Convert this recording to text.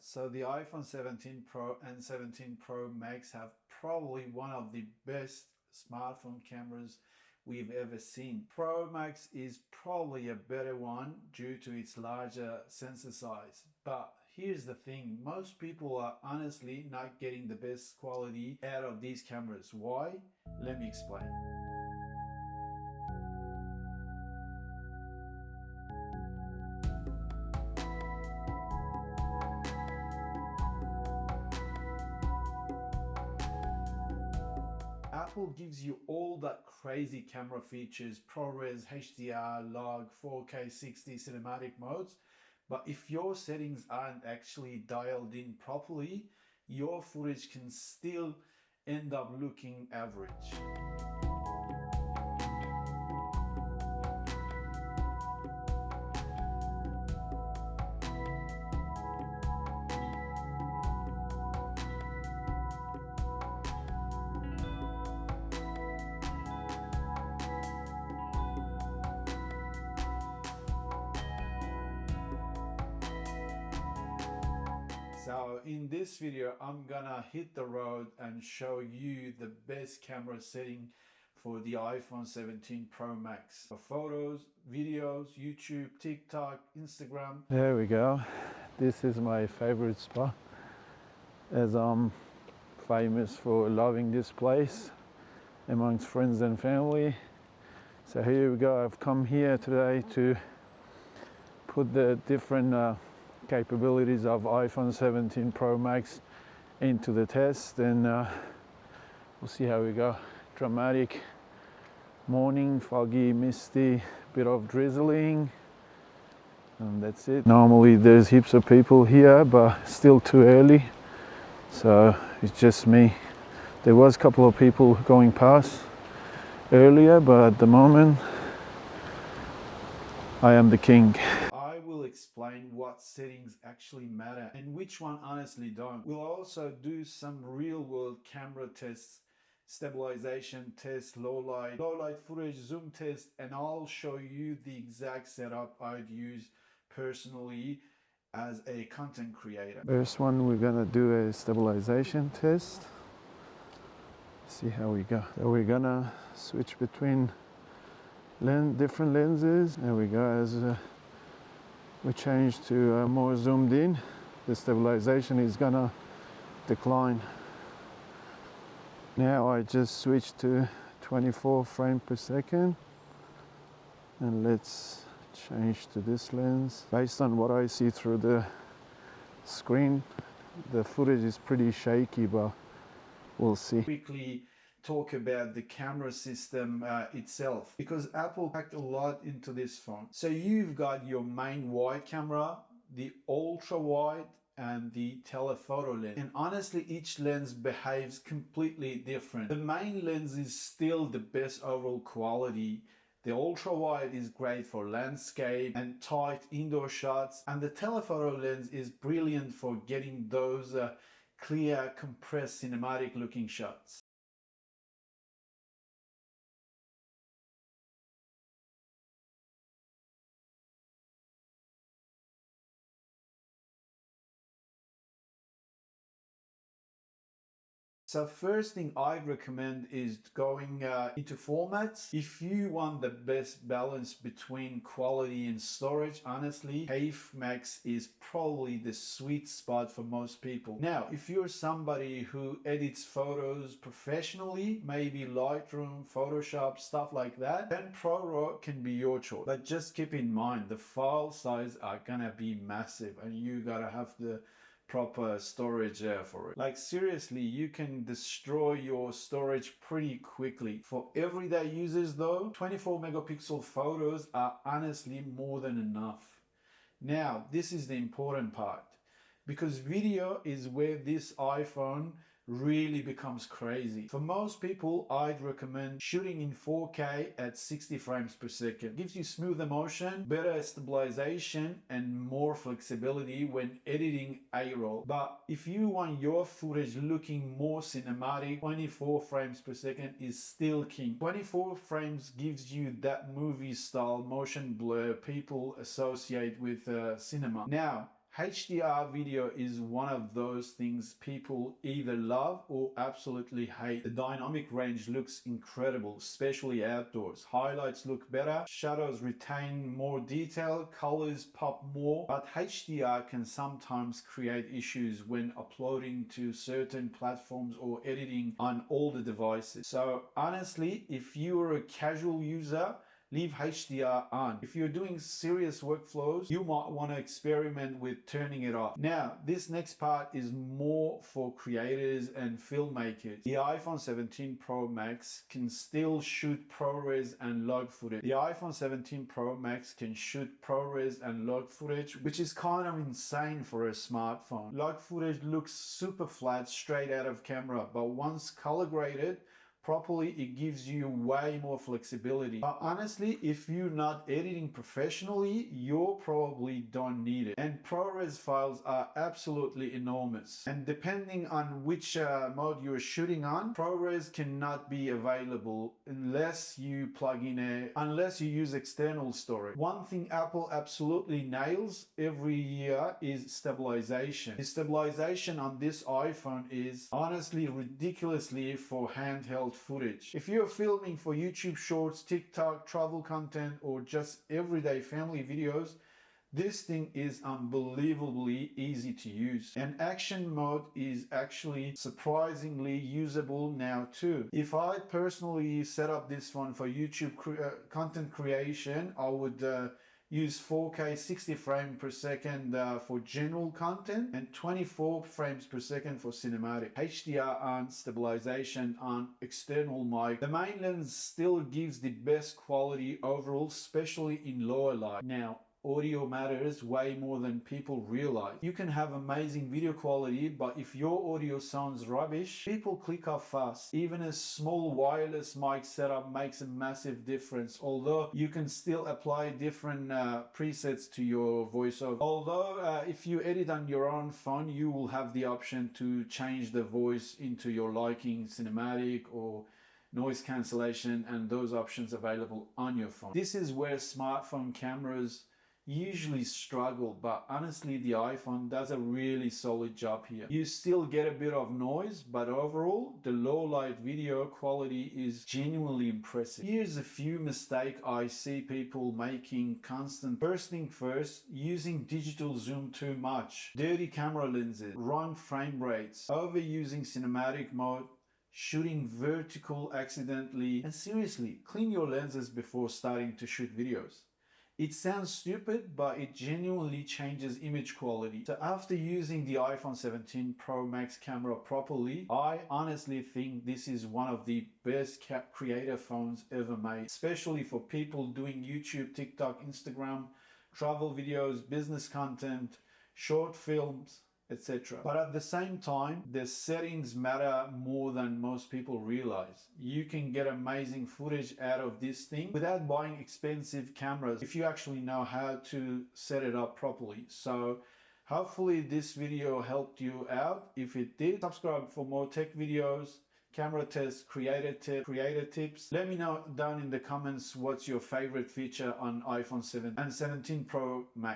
So the iPhone 17 Pro and 17 Pro Max have probably one of the best smartphone cameras we've ever seen. Pro Max is probably a better one due to its larger sensor size. But here's the thing, most people are honestly not getting the best quality out of these cameras. Why? Let me explain. Apple gives you all that crazy camera features, ProRes, HDR, log, 4K 60 cinematic modes, but if your settings aren't actually dialed in properly, your footage can still end up looking average. So in this video, I'm gonna hit the road and show you the best camera setting for the iPhone 17 Pro Max. For photos, videos, YouTube, TikTok, Instagram. There we go. This is my favorite spot, as I'm famous for loving this place amongst friends and family. So here we go. I've come here today to put the different capabilities of iPhone 17 Pro Max into the test, and we'll see how we go. Dramatic morning, foggy, misty, bit of drizzling, and that's it. Normally there's heaps of people here, but still too early, so it's just me. There was a couple of people going past earlier, but at the moment I am the king. I will explain what settings actually matter and which one honestly don't. We'll also do some real world camera tests, stabilization test, low light footage, zoom test, and I'll show you the exact setup I'd use personally as a content creator. First one, we're gonna do a stabilization test. See how we go. So we're gonna switch between different lenses. There we go. As we change to more zoomed in, the stabilization is gonna decline. Now I just switched to 24 frames per second, and let's change to this lens. Based on what I see through the screen, the footage is pretty shaky, but we'll see. Quickly talk about the camera system itself, because Apple packed a lot into this phone. So you've got your main wide camera, the ultra wide, and the telephoto lens. And honestly, each lens behaves completely different. The main lens is still the best overall quality. The ultra wide is great for landscape and tight indoor shots, and the telephoto lens is brilliant for getting those clear, compressed, cinematic looking shots. So first thing I'd recommend is going into formats. If you want the best balance between quality and storage, honestly, HEIF Max is probably the sweet spot for most people. Now, if you're somebody who edits photos professionally, maybe Lightroom, Photoshop, stuff like that, then ProRAW can be your choice. But just keep in mind, the file size are gonna be massive, and you gotta have the proper storage for it. Like seriously, you can destroy your storage pretty quickly. For everyday users though, 24 megapixel photos are honestly more than enough. Now, this is the important part, because video is where this iPhone really becomes crazy. For most people, I'd recommend shooting in 4K at 60 frames per second. Gives you smoother motion, better stabilization, and more flexibility when editing A-roll. But if you want your footage looking more cinematic, 24 frames per second is still king. 24 frames gives you that movie style motion blur people associate with cinema. Now, HDR video is one of those things people either love or absolutely hate. The dynamic range looks incredible, especially outdoors. Highlights look better, shadows retain more detail, colors pop more, but HDR can sometimes create issues when uploading to certain platforms or editing on older devices. So honestly, if you are a casual user, leave HDR on. If you're doing serious workflows, you might want to experiment with turning it off. Now, this next part is more for creators and filmmakers. The iPhone 17 Pro Max can still shoot ProRes and log footage. The iPhone 17 Pro Max can shoot ProRes and log footage, which is kind of insane for a smartphone. Log footage looks super flat straight out of camera, but once color graded properly, it gives you way more flexibility. But honestly, if you're not editing professionally, you probably don't need it. And ProRes files are absolutely enormous. And depending on which mode you're shooting on, ProRes cannot be available unless you use external storage. One thing Apple absolutely nails every year is stabilization. The stabilization on this iPhone is honestly ridiculously for handheld footage. If you're filming for YouTube Shorts, TikTok, travel content, or just everyday family videos, this thing is unbelievably easy to use. And action mode is actually surprisingly usable now too. If I personally set up this one for YouTube content creation, I would use 4K 60 frames per second for general content and 24 frames per second for cinematic. HDR on, stabilization on, external mic. The main lens still gives the best quality overall, especially in lower light. Now, audio matters way more than people realize. You can have amazing video quality, but if your audio sounds rubbish, people click off fast. Even a small wireless mic setup makes a massive difference, although you can still apply different presets to your voiceover. Although if you edit on your own phone, you will have the option to change the voice into your liking, cinematic or noise cancellation, and those options available on your phone. This is where smartphone cameras usually struggle, but honestly the iPhone does a really solid job here. You still get a bit of noise, but overall the low light video quality is genuinely impressive. Here's a few mistakes I see people making constant. First thing first, using digital zoom too much, dirty camera lenses, wrong frame rates, overusing cinematic mode, shooting vertical accidentally, and seriously, clean your lenses before starting to shoot videos. It sounds stupid, but it genuinely changes image quality. So after using the iPhone 17 Pro Max camera properly, I honestly think this is one of the best creator phones ever made, especially for people doing YouTube, TikTok, Instagram, travel videos, business content, short films, etc. But at the same time, the settings matter more than most people realize. You can get amazing footage out of this thing without buying expensive cameras if you actually know how to set it up properly. So hopefully this video helped you out. If it did, subscribe for more tech videos, camera tests, creator tips. Let me know down in the comments what's your favorite feature on iPhone 7 and 17 Pro Max.